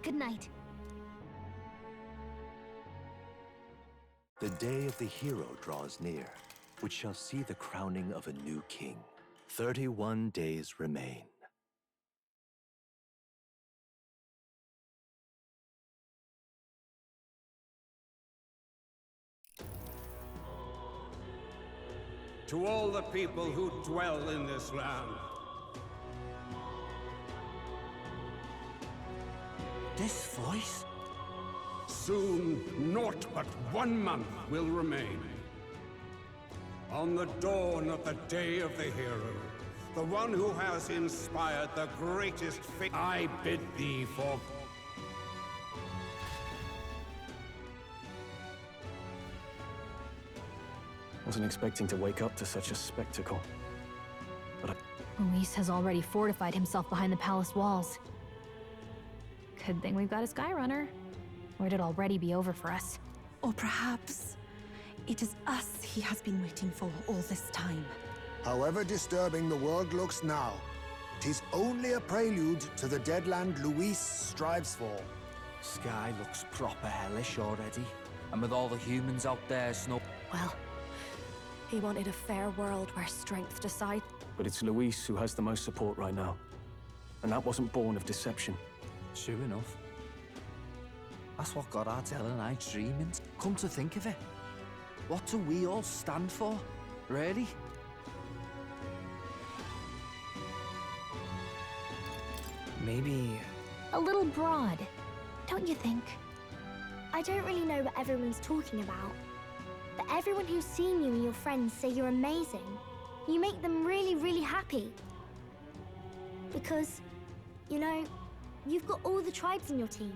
Good night. The day of the hero draws near, which shall see the crowning of a new king. 31 days remain. To all the people who dwell in this land. This voice? Soon, naught but 1 month will remain. On the dawn of the day of the hero, the one who has inspired the greatest fate, I bid thee for... Wasn't expecting to wake up to such a spectacle. But Luis has already fortified himself behind the palace walls. Good thing we've got a Skyrunner, or it'd already be over for us. Or perhaps it is us he has been waiting for all this time. However disturbing the world looks now, it is only a prelude to the deadland Luis strives for. Sky looks proper hellish already. And with all the humans out there, Well, he wanted a fair world where strength decides. But it's Luis who has the most support right now. And that wasn't born of deception. True enough. That's what got our Tellarknights dreaming. Come to think of it, what do we all stand for, really? Maybe... A little broad, don't you think? I don't really know what everyone's talking about, but everyone who's seen you and your friends say you're amazing. You make them really, really happy. Because, you know, you've got all the tribes in your team.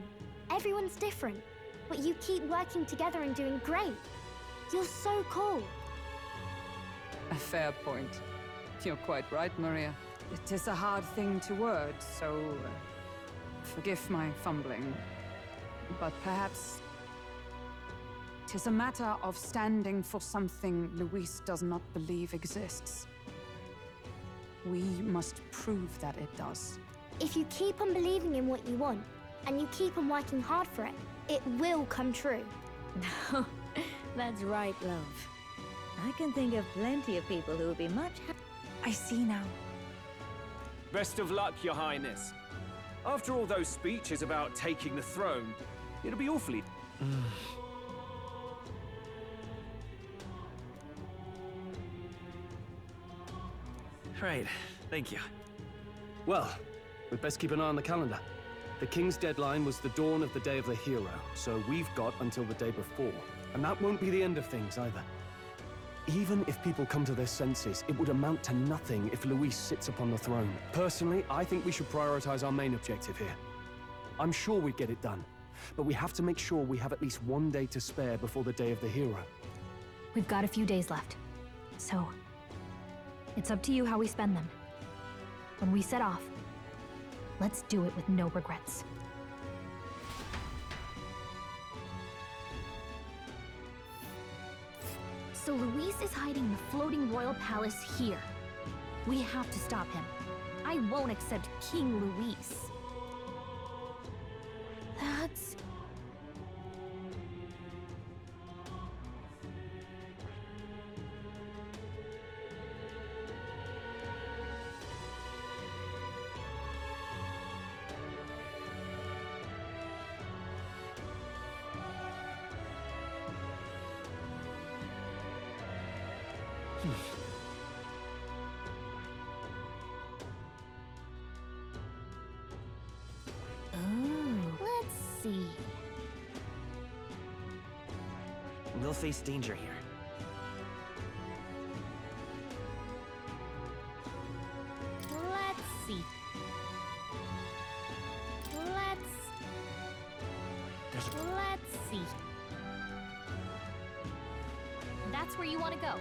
Everyone's different, but you keep working together and doing great. You're so cool. A fair point. You're quite right, Maria. It is a hard thing to word, so forgive my fumbling. But perhaps it is a matter of standing for something Luis does not believe exists. We must prove that it does. If you keep on believing in what you want, and you keep on working hard for it, it will come true. That's right, love. I can think of plenty of people who would be much I see now. Best of luck, Your Highness. After all those speeches about taking the throne, it'll be awfully... Right, thank you. Well, we'd best keep an eye on the calendar. The king's deadline was the dawn of the day of the hero, so we've got until the day before. And that won't be the end of things either. Even if people come to their senses, it would amount to nothing if Luis sits upon the throne. Personally, I think we should prioritize our main objective here. I'm sure we'd get it done, but we have to make sure we have at least 1 day to spare before the day of the hero. We've got a few days left, so it's up to you how we spend them. When we set off, let's do it with no regrets. So Luis is hiding in the floating royal palace here. We have to stop him. I won't accept King Luis. That's... Let's see. We'll face danger here. Let's see. Let's see. That's where you want to go.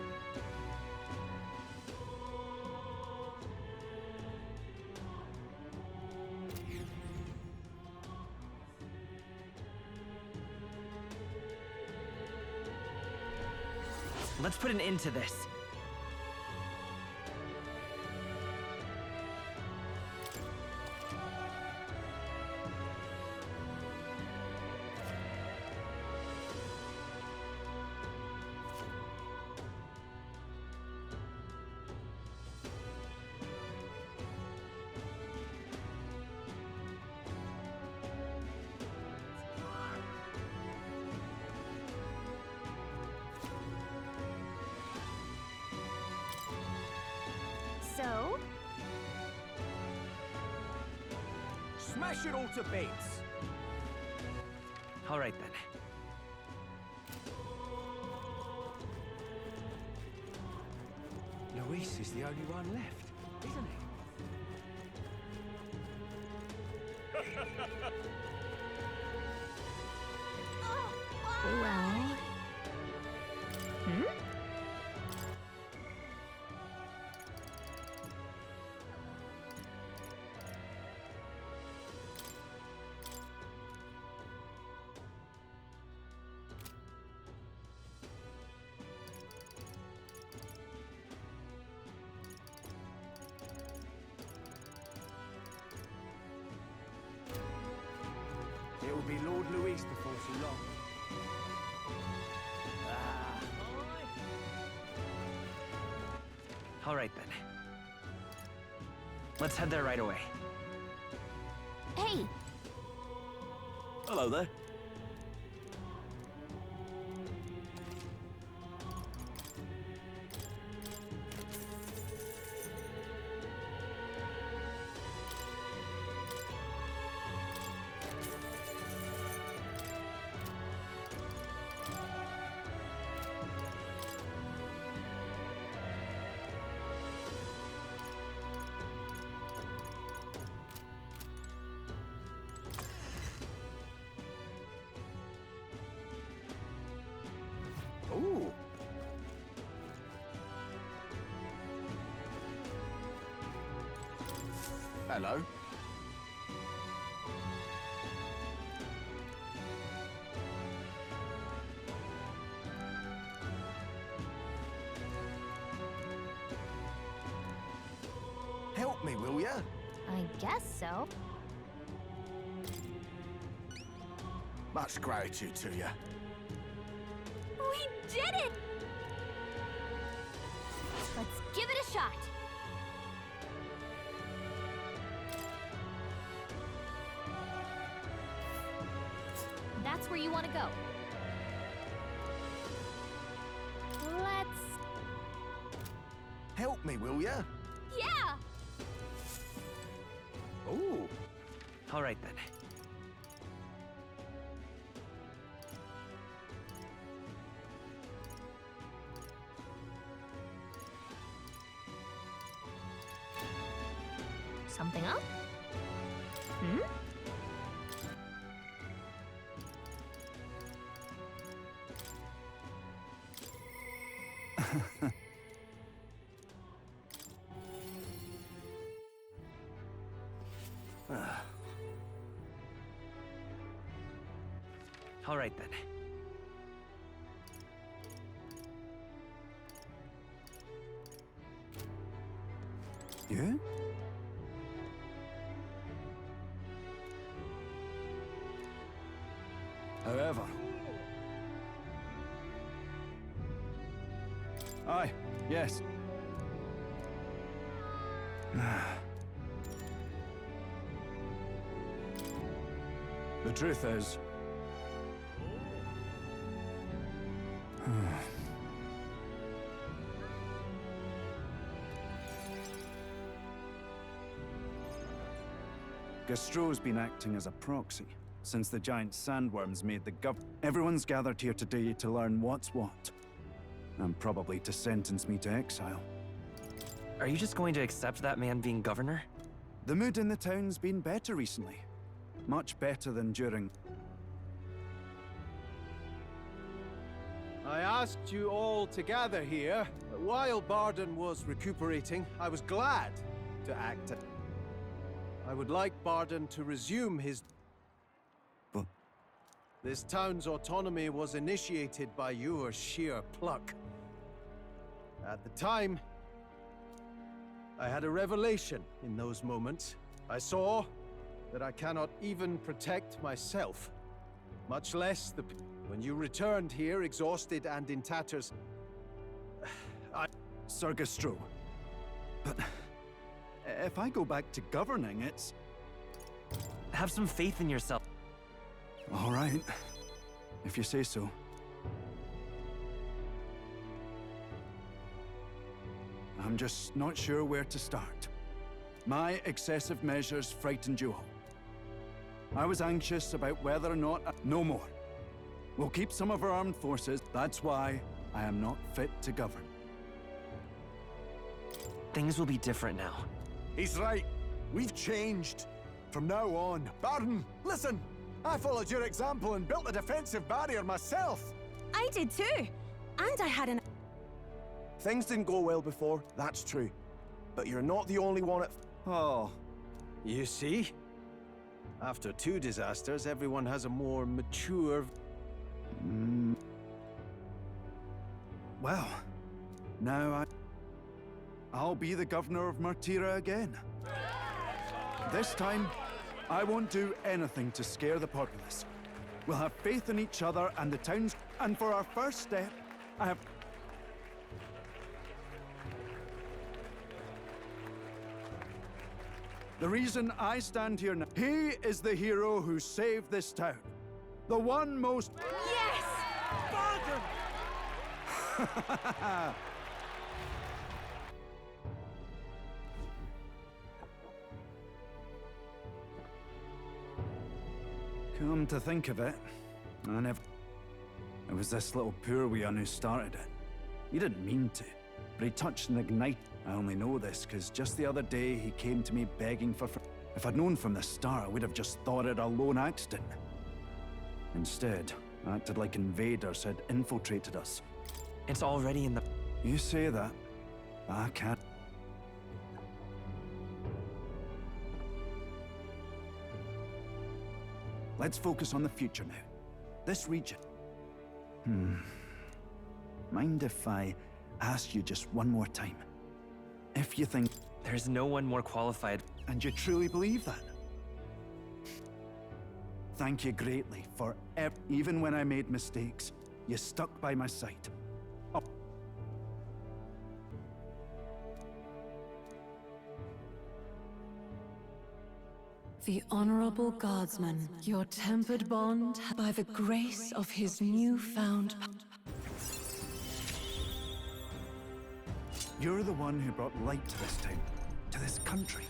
Let's put an end to this. So? Smash it all to bits! All right then. Luis is the only one left, isn't he? Well... Hmm? It will be Lord Luis before too long. All right then. Let's head there right away. Hey! Hello there. Ooh. Hello. Help me, will ya? I guess so. Much gratitude to ya. We did it! Let's give it a shot. That's where you want to go. Let's... Help me, will ya? Yeah! Ooh. All right then. Something up? Hmm? All right then. Yeah? However. Aye, yes. The truth is... Gastro's been acting as a proxy since the giant sandworms made the Everyone's gathered here today to learn what's what. And probably to sentence me to exile. Are you just going to accept that man being governor? The mood in the town's been better recently. Much better than during... I asked you all to gather here. While Barden was recuperating, I was glad to act. I would like Barden to resume his... But... This town's autonomy was initiated by your sheer pluck. At the time, I had a revelation in those moments. I saw that I cannot even protect myself, much less the... When you returned here, exhausted and in tatters, Sir Gastro, but if I go back to governing, it's... Have some faith in yourself. All right, if you say so. I'm just not sure where to start. My excessive measures frightened you all. I was anxious about whether or not... No more. We'll keep some of our armed forces. That's why I am not fit to govern. Things will be different now. He's right. We've changed. From now on, Baron, listen! I followed your example and built a defensive barrier myself. I did too. And I had an... Things didn't go well before, that's true. But you're not the only one at... Oh, you see? After 2 disasters, everyone has a more mature... Well, now I'll be the governor of Martira again. This time, I won't do anything to scare the populace. We'll have faith in each other and the towns, and for our first step, I have... The reason I stand here now, he is the hero who saved this town. The one most... Yes! Bargain! Come to think of it, it was this little poor wee one who started it. He didn't mean to, but he touched and ignited. I only know this because just the other day he came to me begging for... If I'd known from the start, I would have just thought it a lone accident. Instead, I acted like invaders had infiltrated us. It's already in the... You say that. I can't... Let's focus on the future now. This region. Mind if I ask you just one more time? If you think... There's no one more qualified. And you truly believe that? Thank you greatly for even when I made mistakes, you stuck by my side. Oh. The Honorable Guardsman, your tempered bond by the grace of his newfound... You're the one who brought light to this town, to this country.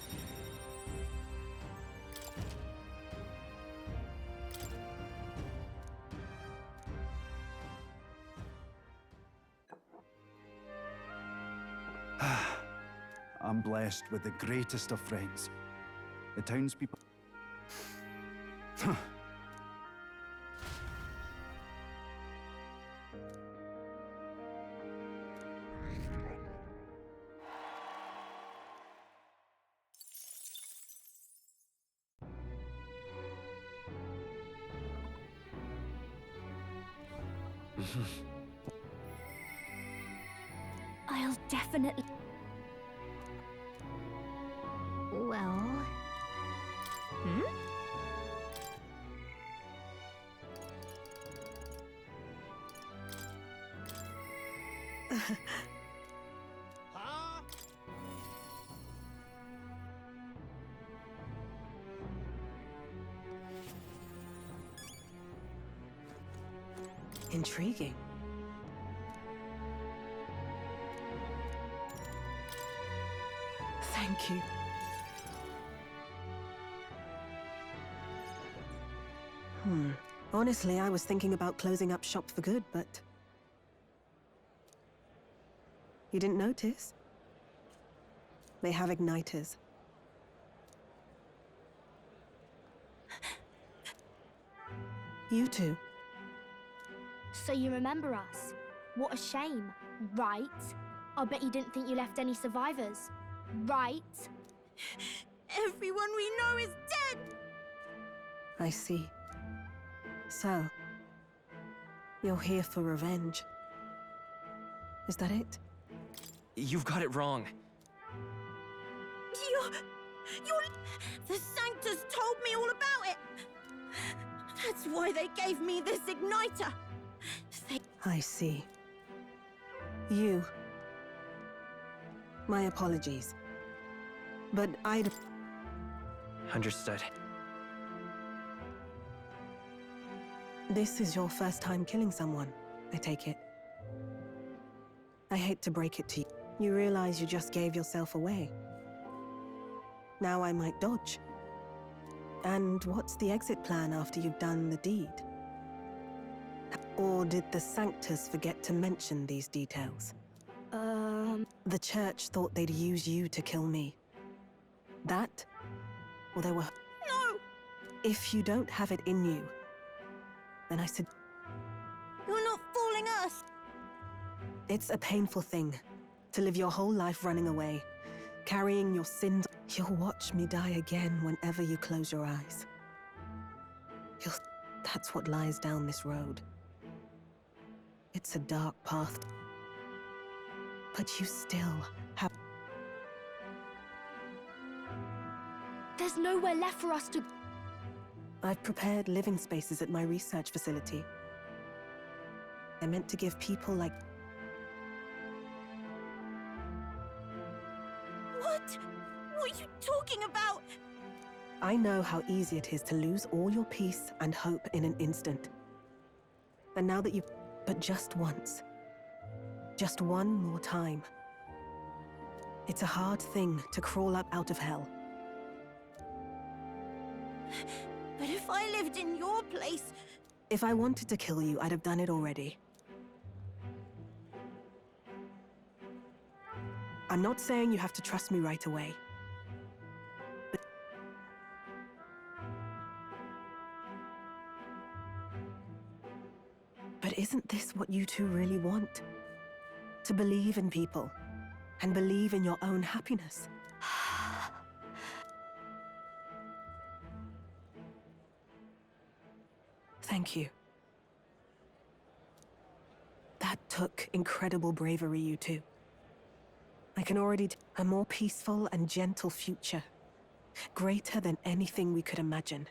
I'm blessed with the greatest of friends. The townspeople... I'll definitely... Well... Intriguing. Thank you. Honestly, I was thinking about closing up shop for good, but... You didn't notice? They have igniters. You too. So you remember us? What a shame, right? I'll bet you didn't think you left any survivors, right? Everyone we know is dead! I see. So, you're here for revenge. Is that it? You've got it wrong. The Sanctus told me all about it! That's why they gave me this igniter! I see. You. My apologies. But I'd... Understood. This is your first time killing someone, I take it. I hate to break it to you. You realize you just gave yourself away. Now I might dodge. And what's the exit plan after you've done the deed? Or did the Sanctus forget to mention these details? The Church thought they'd use you to kill me. That? Or they were... No! If you don't have it in you, then I said... You're not fooling us! It's a painful thing, to live your whole life running away, carrying your sins. You'll watch me die again whenever you close your eyes. That's what lies down this road. It's a dark path. But you still have... There's nowhere left for us to... I've prepared living spaces at my research facility. They're meant to give people like... What? What are you talking about? I know how easy it is to lose all your peace and hope in an instant. And now that you... But just once. Just one more time. It's a hard thing to crawl up out of hell. But if I lived in your place... If I wanted to kill you, I'd have done it already. I'm not saying you have to trust me right away. But isn't this what you two really want? To believe in people, and believe in your own happiness. Thank you. That took incredible bravery, you two. I can already a more peaceful and gentle future. Greater than anything we could imagine.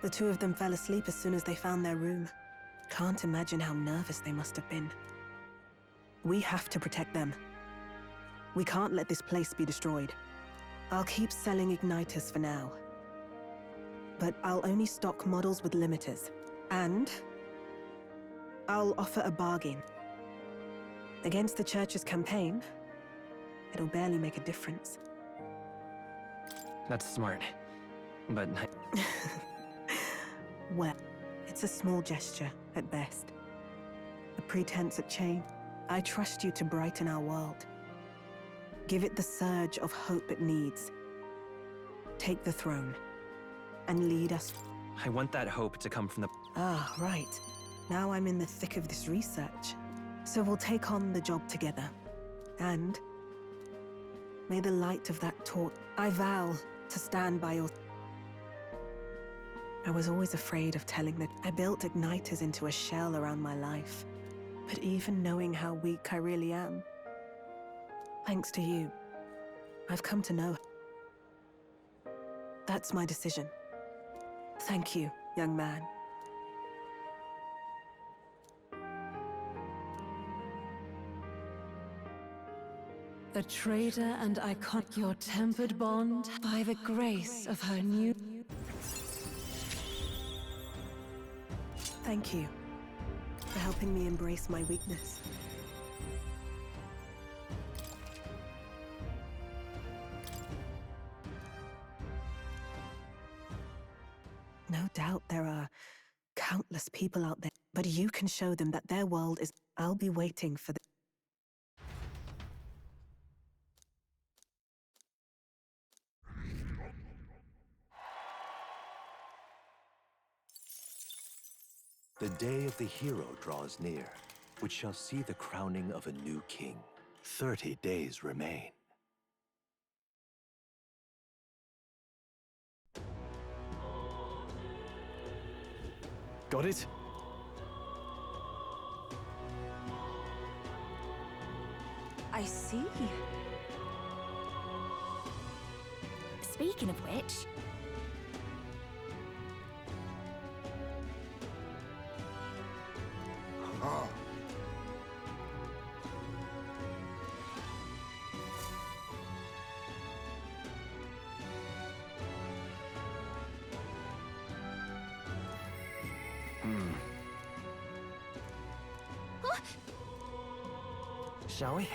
The two of them fell asleep as soon as they found their room. Can't imagine how nervous they must have been. We have to protect them. We can't let this place be destroyed. I'll keep selling igniters for now. But I'll only stock models with limiters. And I'll offer a bargain. Against the Church's campaign, it'll barely make a difference. That's smart. But... Well, it's a small gesture, at best. A pretense at change. I trust you to brighten our world. Give it the surge of hope it needs. Take the throne, and lead us. I want that hope to come from the... Ah, right. Now I'm in the thick of this research. So we'll take on the job together. And may the light of that torch... I vow to stand by your... I was always afraid of telling that I built igniters into a shell around my life. But even knowing how weak I really am, thanks to you, I've come to know. That's my decision. Thank you, young man. A traitor and icon, your tempered bond by the grace of her new... Thank you for helping me embrace my weakness. No doubt there are countless people out there, but you can show them that their world is... I'll be waiting for the... The day of the hero draws near, which shall see the crowning of a new king. 30 days remain. Got it? I see. Speaking of which... Ah. shall we?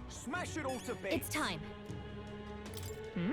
Smash it all to bits! It's time. Hmm?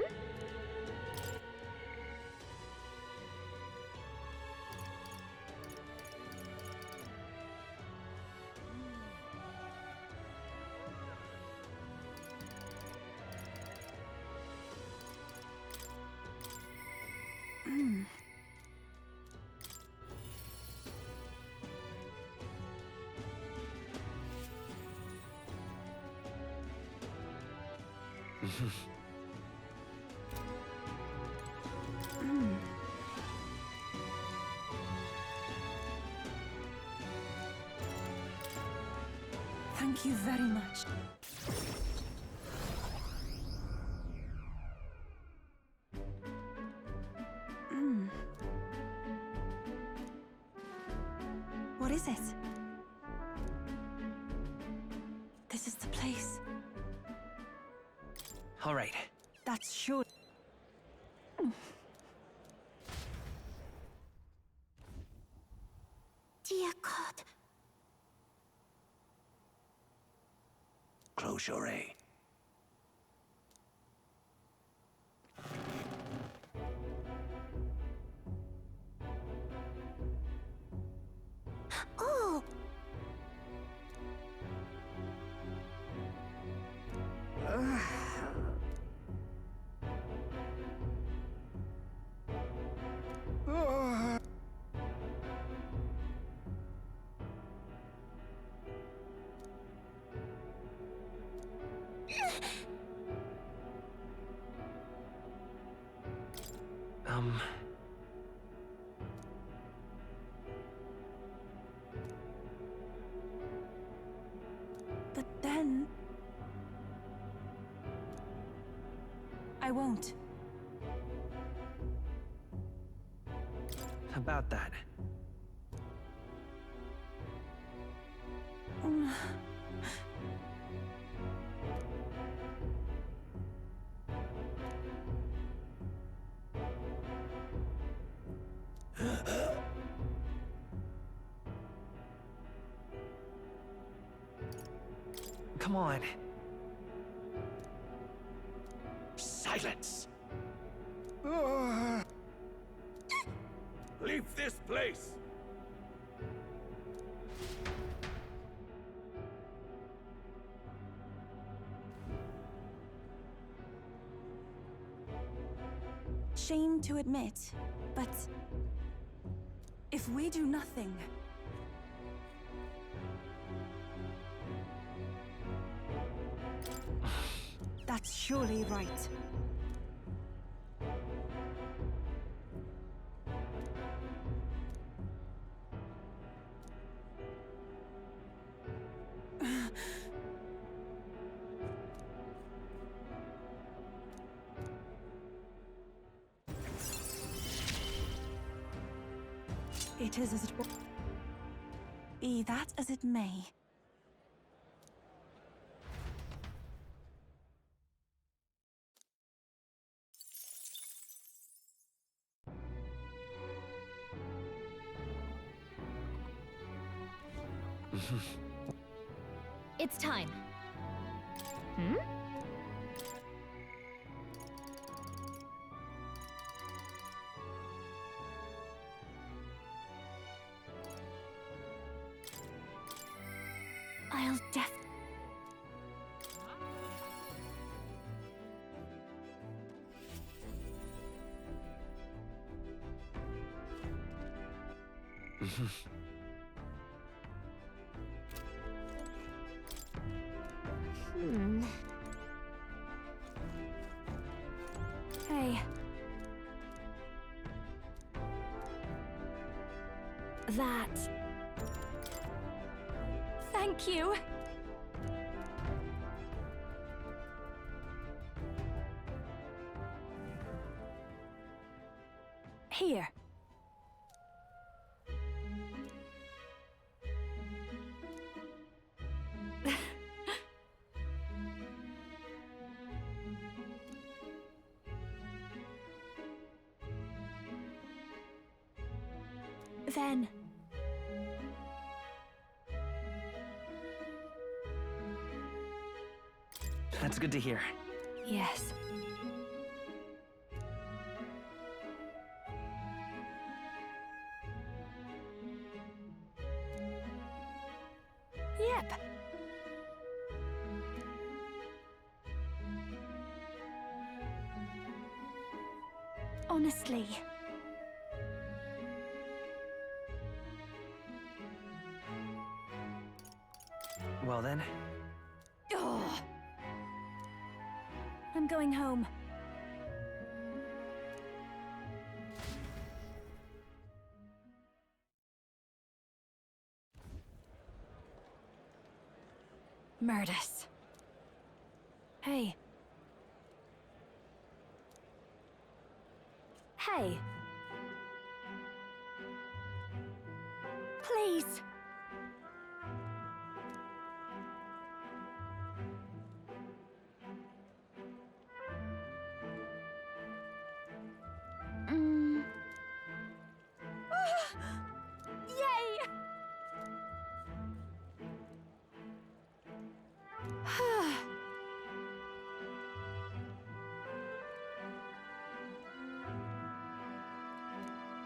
Thank you very much. What is it? This is the place. All right. That's sure. Dear God. Close your eye. Oh! But then... I won't. About that. Come on. Silence! Leave this place! Shame to admit, but if we do nothing, that's surely right. It is as it was. Be that as it may. It's time. Hmm? I'll Hey. That. Thank you. Here. Then. good to hear. Yes. Yep. Honestly. Well then. Ugh. I'm going home. Murdus. Hey. Hey. Please. Yay!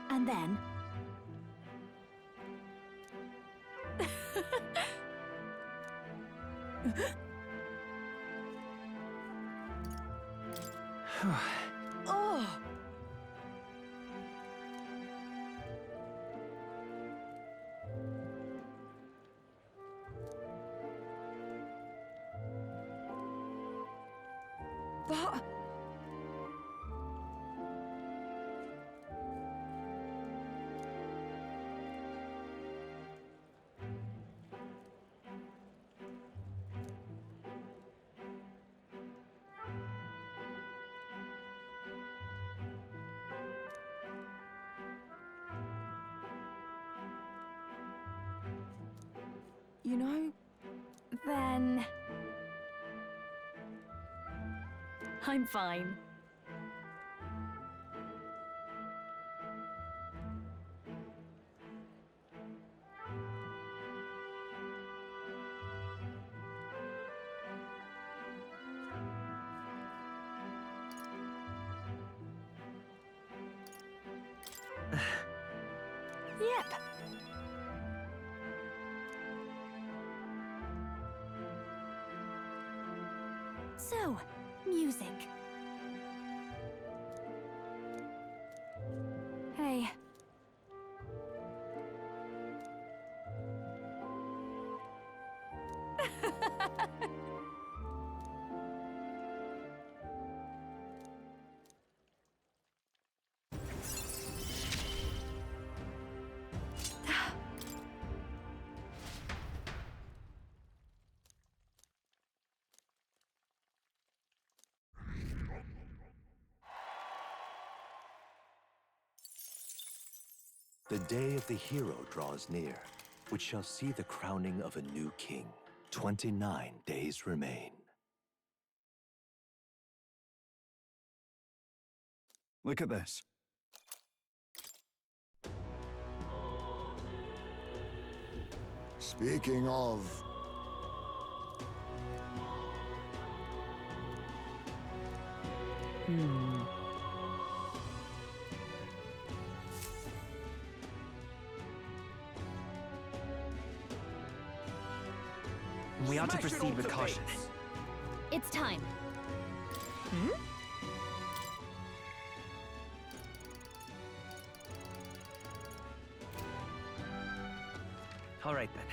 And then... oh! But... You know, then... I'm fine. Yep. So, music. Hey. The day of the hero draws near, which shall see the crowning of a new king. 29 days remain. Look at this. Speaking of... We ought to proceed with caution. It's time. Hmm? All right then.